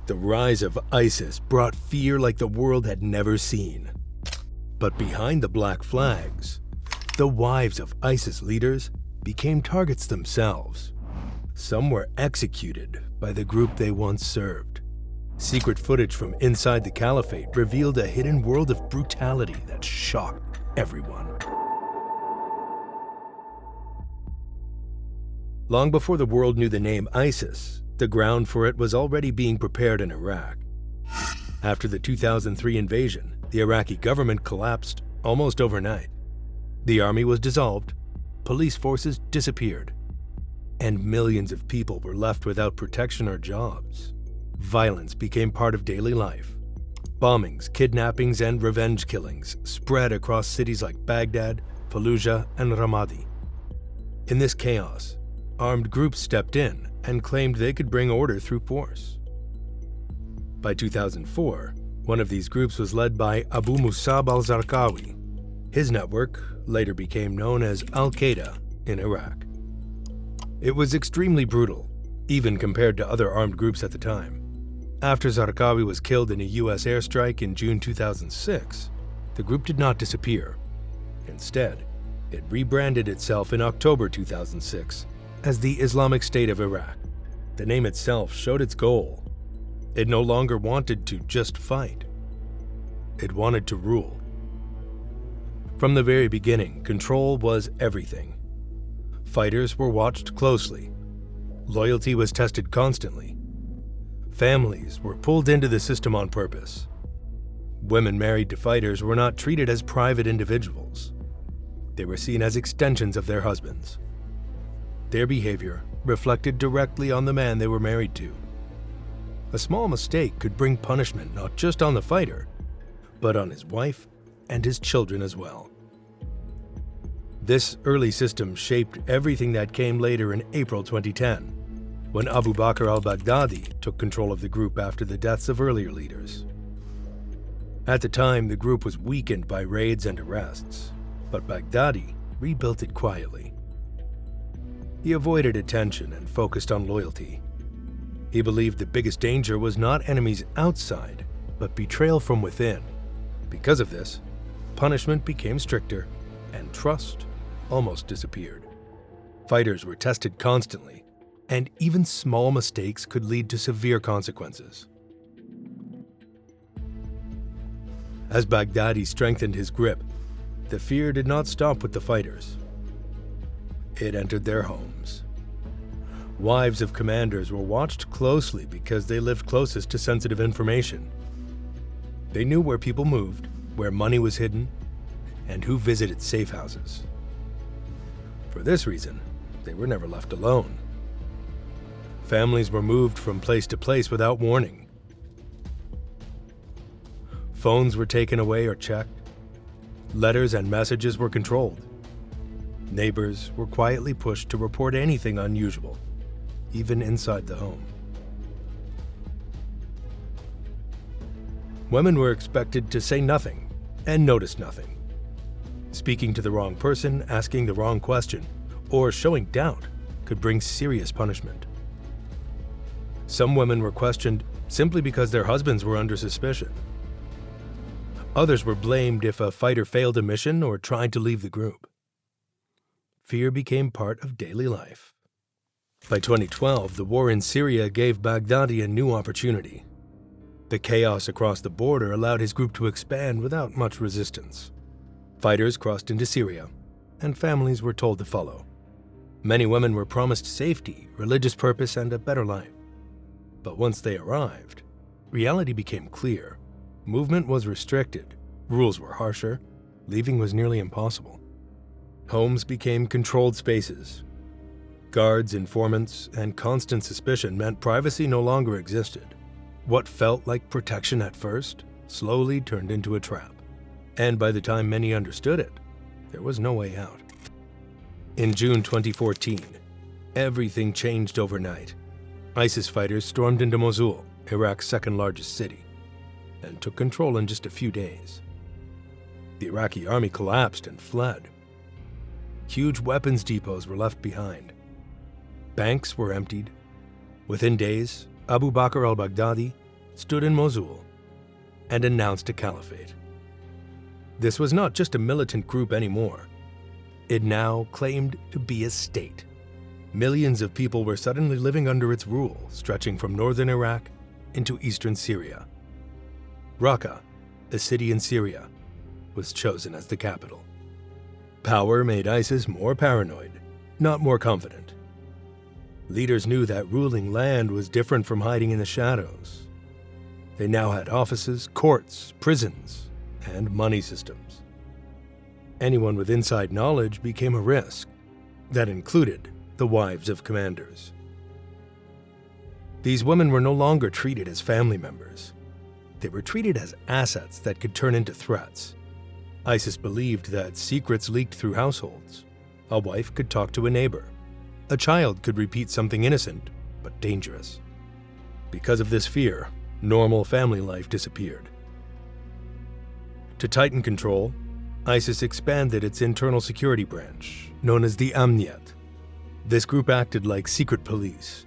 The rise of ISIS brought fear like the world had never seen. But behind the black flags, the wives of ISIS leaders became targets themselves. Some were executed by the group they once served. Secret footage from inside the caliphate revealed a hidden world of brutality that shocked everyone. Long before the world knew the name ISIS, the ground for it was already being prepared in Iraq. After the 2003 invasion, the Iraqi government collapsed almost overnight. The army was dissolved, police forces disappeared, and millions of people were left without protection or jobs. Violence became part of daily life. Bombings, kidnappings, and revenge killings spread across cities like Baghdad, Fallujah, and Ramadi. In this chaos, armed groups stepped in and claimed they could bring order through force. By 2004, one of these groups was led by Abu Musab al-Zarqawi. His network later became known as Al-Qaeda in Iraq. It was extremely brutal, even compared to other armed groups at the time. After Zarqawi was killed in a US airstrike in June 2006, the group did not disappear. Instead, it rebranded itself in October 2006 as the Islamic State of Iraq. The name itself showed its goal. It no longer wanted to just fight. It wanted to rule. From the very beginning, control was everything. Fighters were watched closely. Loyalty was tested constantly. Families were pulled into the system on purpose. Women married to fighters were not treated as private individuals. They were seen as extensions of their husbands. Their behavior reflected directly on the man they were married to. A small mistake could bring punishment not just on the fighter, but on his wife and his children as well. This early system shaped everything that came later in April 2010, when Abu Bakr al-Baghdadi took control of the group after the deaths of earlier leaders. At the time, the group was weakened by raids and arrests, but Baghdadi rebuilt it quietly. He avoided attention and focused on loyalty. He believed the biggest danger was not enemies outside, but betrayal from within. Because of this, punishment became stricter, and trust almost disappeared. Fighters were tested constantly, and even small mistakes could lead to severe consequences. As Baghdadi strengthened his grip, the fear did not stop with the fighters. It entered their homes. Wives of commanders were watched closely because they lived closest to sensitive information. They knew where people moved, where money was hidden, and who visited safe houses. For this reason, they were never left alone. Families were moved from place to place without warning. Phones were taken away or checked. Letters and messages were controlled. Neighbors were quietly pushed to report anything unusual, even inside the home. Women were expected to say nothing and notice nothing. Speaking to the wrong person, asking the wrong question, or showing doubt could bring serious punishment. Some women were questioned simply because their husbands were under suspicion. Others were blamed if a fighter failed a mission or tried to leave the group. Fear became part of daily life. By 2012, the war in Syria gave Baghdadi a new opportunity. The chaos across the border allowed his group to expand without much resistance. Fighters crossed into Syria, and families were told to follow. Many women were promised safety, religious purpose, and a better life. But once they arrived, reality became clear. Movement was restricted, rules were harsher, leaving was nearly impossible. Homes became controlled spaces. Guards, informants, and constant suspicion meant privacy no longer existed. What felt like protection at first slowly turned into a trap. And by the time many understood it, there was no way out. In June 2014, everything changed overnight. ISIS fighters stormed into Mosul, Iraq's second-largest city, and took control in just a few days. The Iraqi army collapsed and fled. Huge weapons depots were left behind. Banks were emptied. Within days, Abu Bakr al-Baghdadi stood in Mosul and announced a caliphate. This was not just a militant group anymore. It now claimed to be a state. Millions of people were suddenly living under its rule, stretching from northern Iraq into eastern Syria. Raqqa, a city in Syria, was chosen as the capital. Power made ISIS more paranoid, not more confident. Leaders knew that ruling land was different from hiding in the shadows. They now had offices, courts, prisons, and money systems. Anyone with inside knowledge became a risk. That included the wives of commanders. These women were no longer treated as family members. They were treated as assets that could turn into threats. ISIS believed that secrets leaked through households. A wife could talk to a neighbor. A child could repeat something innocent, but dangerous. Because of this fear, normal family life disappeared. To tighten control, ISIS expanded its internal security branch, known as the Amniyat. This group acted like secret police.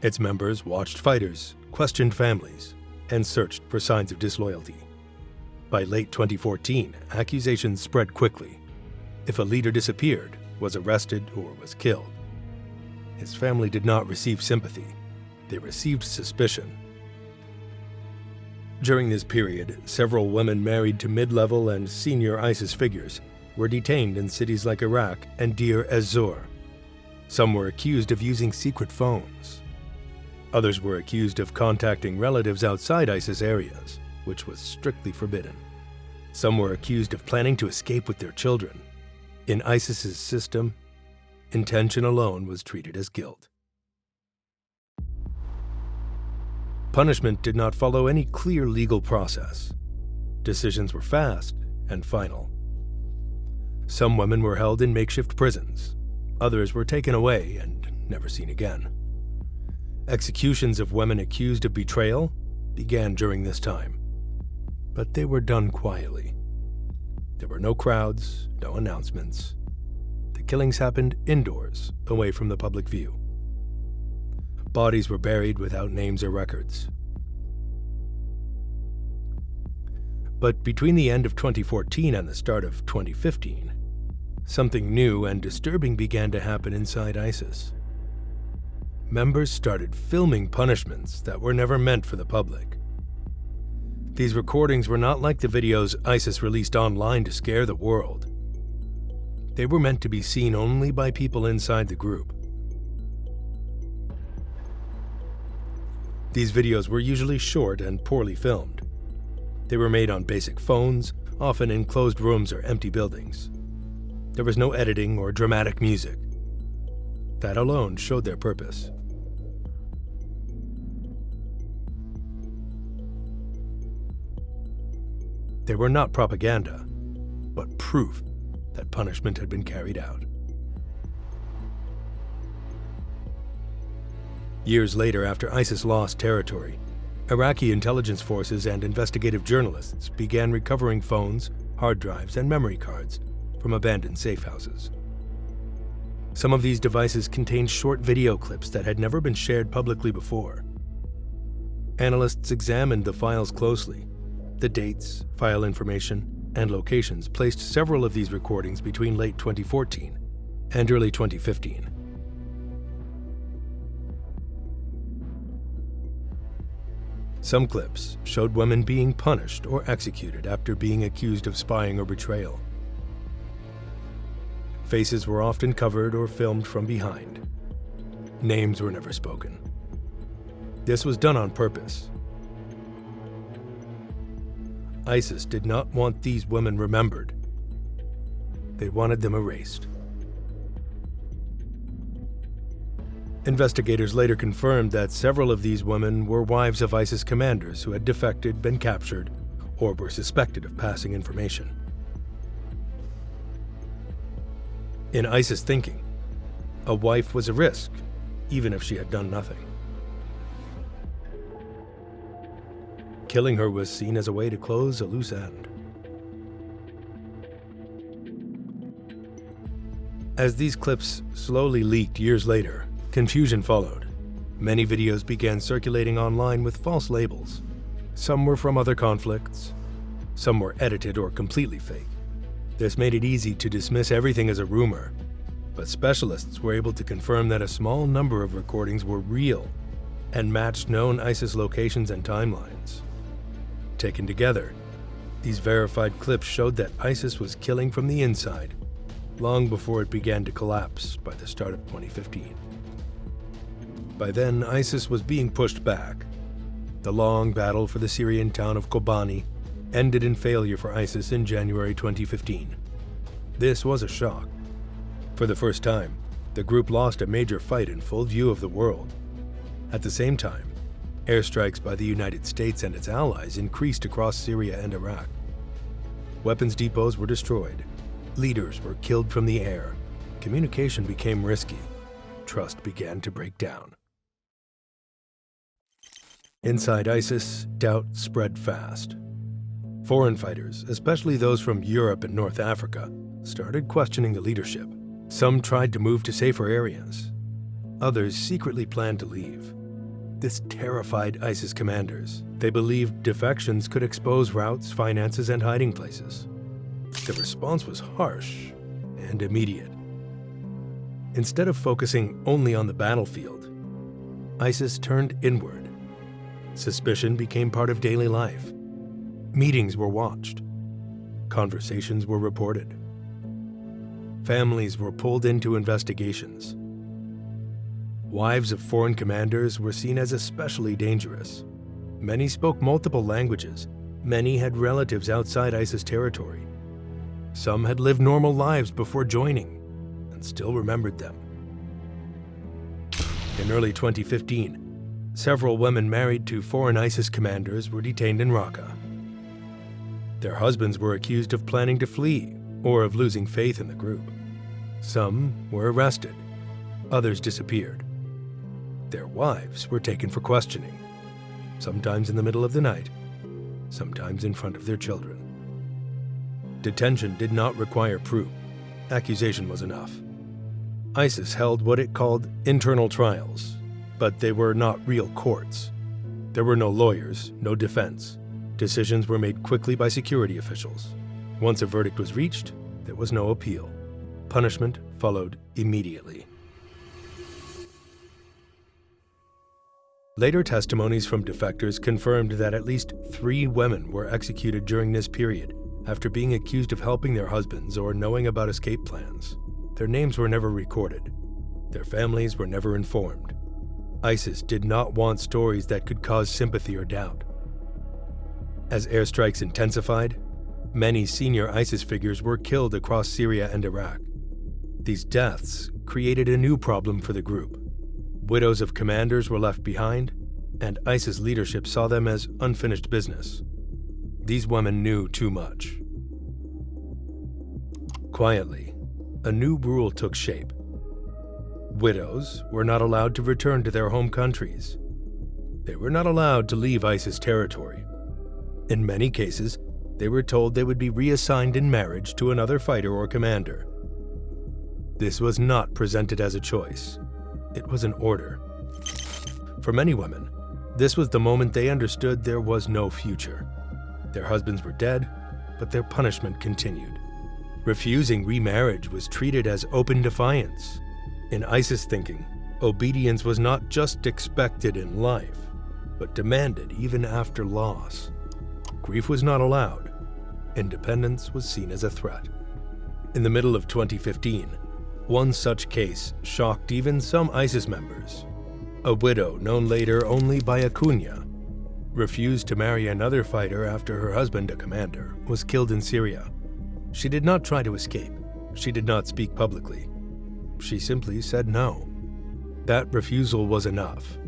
Its members watched fighters, questioned families, and searched for signs of disloyalty. By late 2014, accusations spread quickly. If a leader disappeared, was arrested, or was killed, his family did not receive sympathy. They received suspicion. During this period, several women married to mid-level and senior ISIS figures were detained in cities like Iraq and Deir ez-Zor. Some were accused of using secret phones. Others were accused of contacting relatives outside ISIS areas, which was strictly forbidden. Some were accused of planning to escape with their children. In ISIS's system, intention alone was treated as guilt. Punishment did not follow any clear legal process. Decisions were fast and final. Some women were held in makeshift prisons. Others were taken away and never seen again. Executions of women accused of betrayal began during this time, but they were done quietly. There were no crowds, no announcements. The killings happened indoors, away from the public view. Bodies were buried without names or records. But between the end of 2014 and the start of 2015, something new and disturbing began to happen inside ISIS. Members started filming punishments that were never meant for the public. These recordings were not like the videos ISIS released online to scare the world. They were meant to be seen only by people inside the group. These videos were usually short and poorly filmed. They were made on basic phones, often in closed rooms or empty buildings. There was no editing or dramatic music. That alone showed their purpose. They were not propaganda, but proof that punishment had been carried out. Years later, after ISIS lost territory, Iraqi intelligence forces and investigative journalists began recovering phones, hard drives, and memory cards from abandoned safe houses. Some of these devices contained short video clips that had never been shared publicly before. Analysts examined the files closely. The dates, file information, and locations placed several of these recordings between late 2014 and early 2015. Some clips showed women being punished or executed after being accused of spying or betrayal. Faces were often covered or filmed from behind. Names were never spoken. This was done on purpose. ISIS did not want these women remembered. They wanted them erased. Investigators later confirmed that several of these women were wives of ISIS commanders who had defected, been captured, or were suspected of passing information. In ISIS thinking, a wife was a risk, even if she had done nothing. Killing her was seen as a way to close a loose end. As these clips slowly leaked years later, confusion followed. Many videos began circulating online with false labels. Some were from other conflicts, some were edited or completely fake. This made it easy to dismiss everything as a rumor, but specialists were able to confirm that a small number of recordings were real and matched known ISIS locations and timelines. Taken together, these verified clips showed that ISIS was killing from the inside long before it began to collapse by the start of 2015. By then, ISIS was being pushed back. The long battle for the Syrian town of Kobani ended in failure for ISIS in January 2015. This was a shock. For the first time, the group lost a major fight in full view of the world. At the same time, airstrikes by the United States and its allies increased across Syria and Iraq. Weapons depots were destroyed. Leaders were killed from the air. Communication became risky. Trust began to break down. Inside ISIS, doubt spread fast. Foreign fighters, especially those from Europe and North Africa, started questioning the leadership. Some tried to move to safer areas. Others secretly planned to leave. This terrified ISIS commanders. They believed defections could expose routes, finances, and hiding places. The response was harsh and immediate. Instead of focusing only on the battlefield, ISIS turned inward. Suspicion became part of daily life. Meetings were watched. Conversations were reported. Families were pulled into investigations. Wives of foreign commanders were seen as especially dangerous. Many spoke multiple languages. Many had relatives outside ISIS territory. Some had lived normal lives before joining and still remembered them. In early 2015, several women married to foreign ISIS commanders were detained in Raqqa. Their husbands were accused of planning to flee or of losing faith in the group. Some were arrested. Others disappeared. Their wives were taken for questioning, sometimes in the middle of the night, sometimes in front of their children. Detention did not require proof. Accusation was enough. ISIS held what it called internal trials, but they were not real courts. There were no lawyers, no defense. Decisions were made quickly by security officials. Once a verdict was reached, there was no appeal. Punishment followed immediately. Later testimonies from defectors confirmed that at least 3 women were executed during this period after being accused of helping their husbands or knowing about escape plans. Their names were never recorded. Their families were never informed. ISIS did not want stories that could cause sympathy or doubt. As airstrikes intensified, many senior ISIS figures were killed across Syria and Iraq. These deaths created a new problem for the group. Widows of commanders were left behind, and ISIS leadership saw them as unfinished business. These women knew too much. Quietly, a new rule took shape. Widows were not allowed to return to their home countries. They were not allowed to leave ISIS territory. In many cases, they were told they would be reassigned in marriage to another fighter or commander. This was not presented as a choice. It was an order. For many women, this was the moment they understood there was no future. Their husbands were dead, but their punishment continued. Refusing remarriage was treated as open defiance. In ISIS thinking, obedience was not just expected in life, but demanded even after loss. Grief was not allowed. Independence was seen as a threat. In the middle of 2015, one such case shocked even some ISIS members. A widow, known later only by a kunya, refused to marry another fighter after her husband, a commander, was killed in Syria. She did not try to escape. She did not speak publicly. She simply said no. That refusal was enough.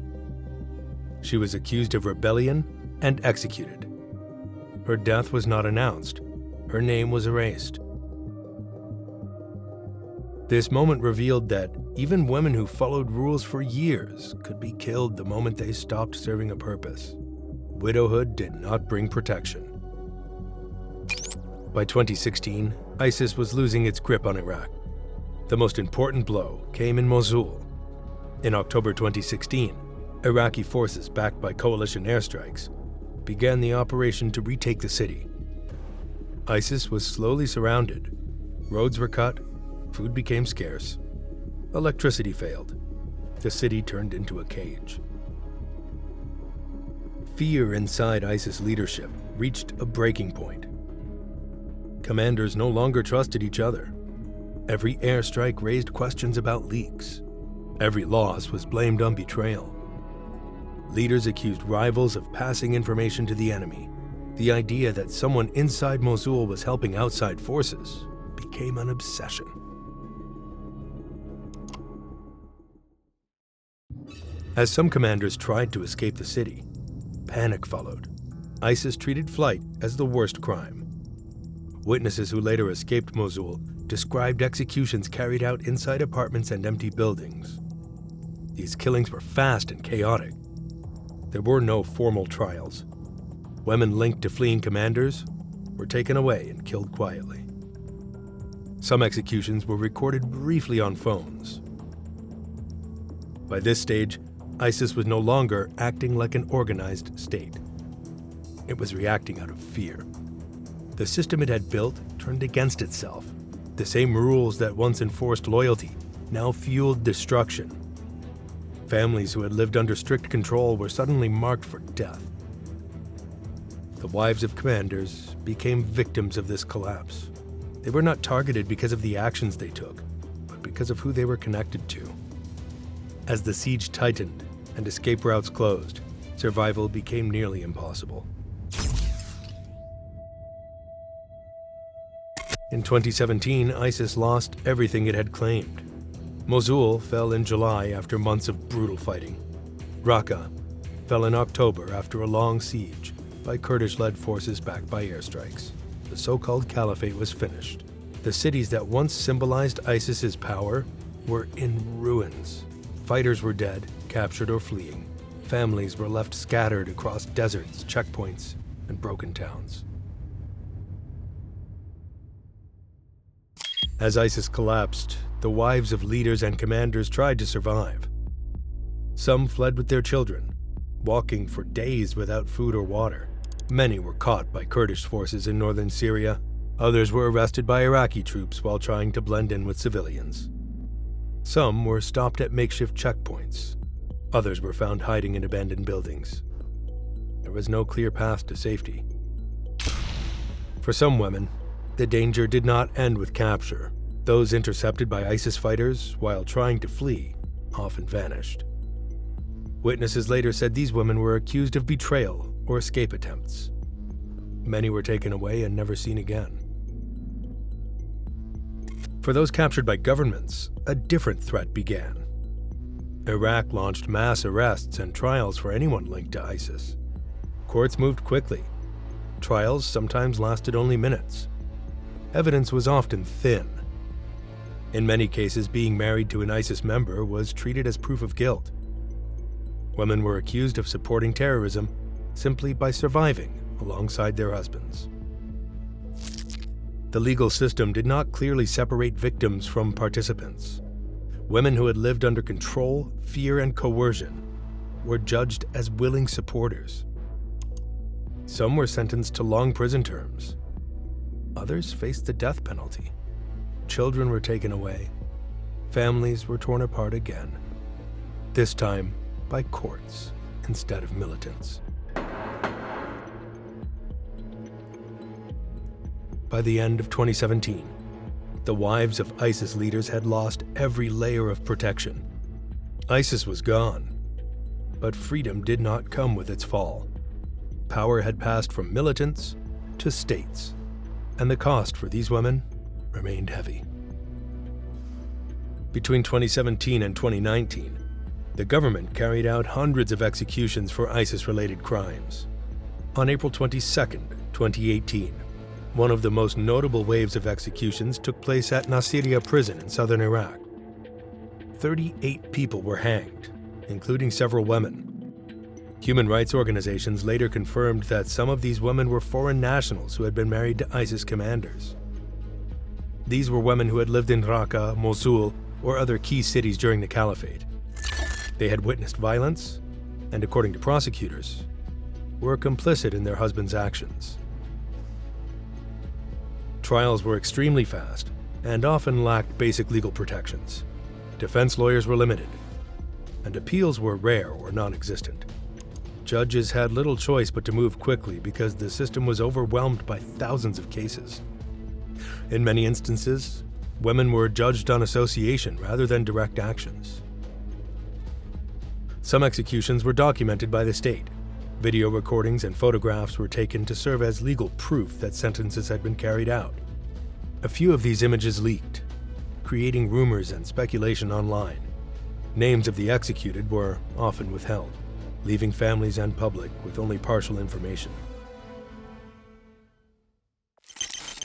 She was accused of rebellion and executed. Her death was not announced. Her name was erased. This moment revealed that even women who followed rules for years could be killed the moment they stopped serving a purpose. Widowhood did not bring protection. By 2016, ISIS was losing its grip on Iraq. The most important blow came in Mosul. In October 2016, Iraqi forces, backed by coalition airstrikes, began the operation to retake the city. ISIS was slowly surrounded. Roads were cut, food became scarce. Electricity failed. The city turned into a cage. Fear inside ISIS leadership reached a breaking point. Commanders no longer trusted each other. Every airstrike raised questions about leaks. Every loss was blamed on betrayal. Leaders accused rivals of passing information to the enemy. The idea that someone inside Mosul was helping outside forces became an obsession. As some commanders tried to escape the city, panic followed. ISIS treated flight as the worst crime. Witnesses who later escaped Mosul described executions carried out inside apartments and empty buildings. These killings were fast and chaotic. There were no formal trials. Women linked to fleeing commanders were taken away and killed quietly. Some executions were recorded briefly on phones. By this stage, ISIS was no longer acting like an organized state. It was reacting out of fear. The system it had built turned against itself. The same rules that once enforced loyalty now fueled destruction. Families who had lived under strict control were suddenly marked for death. The wives of commanders became victims of this collapse. They were not targeted because of the actions they took, but because of who they were connected to. As the siege tightened and escape routes closed, survival became nearly impossible. In 2017, ISIS lost everything it had claimed. Mosul fell in July after months of brutal fighting. Raqqa fell in October after a long siege by Kurdish-led forces backed by airstrikes. The so-called caliphate was finished. The cities that once symbolized ISIS's power were in ruins. Fighters were dead, captured or fleeing. Families were left scattered across deserts, checkpoints, and broken towns. As ISIS collapsed, the wives of leaders and commanders tried to survive. Some fled with their children, walking for days without food or water. Many were caught by Kurdish forces in northern Syria. Others were arrested by Iraqi troops while trying to blend in with civilians. Some were stopped at makeshift checkpoints. Others were found hiding in abandoned buildings. There was no clear path to safety. For some women, the danger did not end with capture. Those intercepted by ISIS fighters while trying to flee often vanished. Witnesses later said these women were accused of betrayal or escape attempts. Many were taken away and never seen again. For those captured by governments, a different threat began. Iraq launched mass arrests and trials for anyone linked to ISIS. Courts moved quickly. Trials sometimes lasted only minutes. Evidence was often thin. In many cases, being married to an ISIS member was treated as proof of guilt. Women were accused of supporting terrorism simply by surviving alongside their husbands. The legal system did not clearly separate victims from participants. Women who had lived under control, fear, and coercion were judged as willing supporters. Some were sentenced to long prison terms. Others faced the death penalty. Children were taken away. Families were torn apart again, this time by courts instead of militants. By the end of 2017, the wives of ISIS leaders had lost every layer of protection. ISIS was gone, but freedom did not come with its fall. Power had passed from militants to states, and the cost for these women remained heavy. Between 2017 and 2019, the government carried out hundreds of executions for ISIS-related crimes. On April 22, 2018, one of the most notable waves of executions took place at Nasiriyah prison in southern Iraq. 38 people were hanged, including several women. Human rights organizations later confirmed that some of these women were foreign nationals who had been married to ISIS commanders. These were women who had lived in Raqqa, Mosul, or other key cities during the caliphate. They had witnessed violence and according to prosecutors, were complicit in their husbands' actions. Trials were extremely fast and often lacked basic legal protections. Defense lawyers were limited, and appeals were rare or non-existent. Judges had little choice but to move quickly because the system was overwhelmed by thousands of cases. In many instances, women were judged on association rather than direct actions. Some executions were documented by the state. Video recordings and photographs were taken to serve as legal proof that sentences had been carried out. A few of these images leaked, creating rumors and speculation online. Names of the executed were often withheld, leaving families and public with only partial information.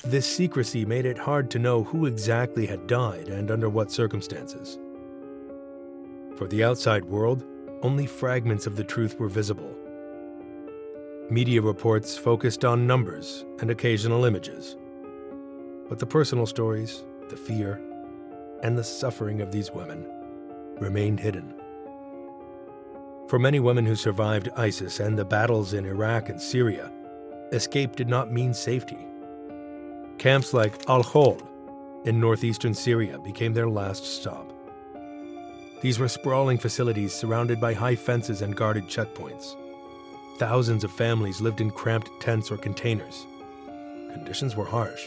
This secrecy made it hard to know who exactly had died and under what circumstances. For the outside world, only fragments of the truth were visible. Media reports focused on numbers and occasional images. But the personal stories, the fear, and the suffering of these women remained hidden. For many women who survived ISIS and the battles in Iraq and Syria, escape did not mean safety. Camps like Al-Hol in northeastern Syria became their last stop. These were sprawling facilities surrounded by high fences and guarded checkpoints. Thousands of families lived in cramped tents or containers. Conditions were harsh.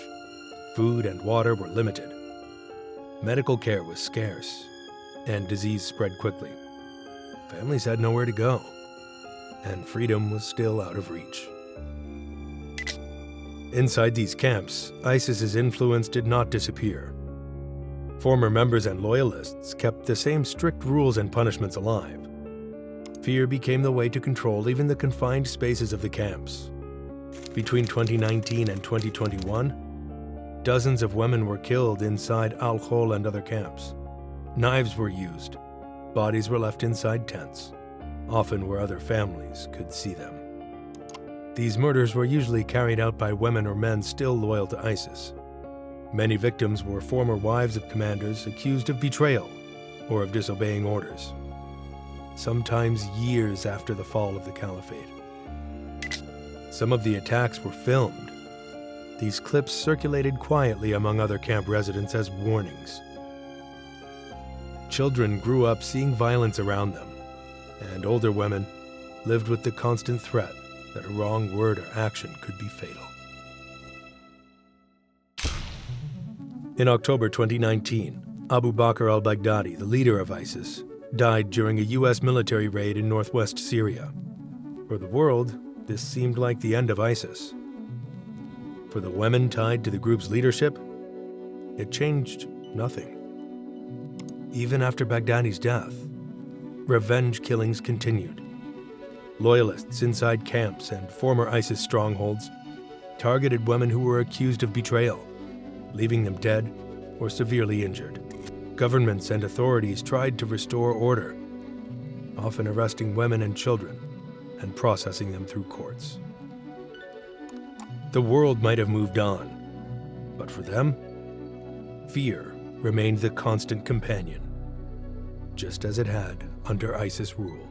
Food and water were limited. Medical care was scarce, and disease spread quickly. Families had nowhere to go, and freedom was still out of reach. Inside these camps, ISIS's influence did not disappear. Former members and loyalists kept the same strict rules and punishments alive. Fear became the way to control even the confined spaces of the camps. Between 2019 and 2021, dozens of women were killed inside Al-Hol and other camps. Knives were used. Bodies were left inside tents, often where other families could see them. These murders were usually carried out by women or men still loyal to ISIS. Many victims were former wives of commanders accused of betrayal or of disobeying orders, sometimes years after the fall of the caliphate. Some of the attacks were filmed. These clips circulated quietly among other camp residents as warnings. Children grew up seeing violence around them, and older women lived with the constant threat that a wrong word or action could be fatal. In October 2019, Abu Bakr al-Baghdadi, the leader of ISIS, died during a U.S. military raid in northwest Syria. For the world, this seemed like the end of ISIS. For the women tied to the group's leadership, it changed nothing. Even after Baghdadi's death, revenge killings continued. Loyalists inside camps and former ISIS strongholds targeted women who were accused of betrayal, leaving them dead or severely injured. Governments and authorities tried to restore order, often arresting women and children and processing them through courts. The world might have moved on, but for them, fear remained the constant companion, just as it had under ISIS rule.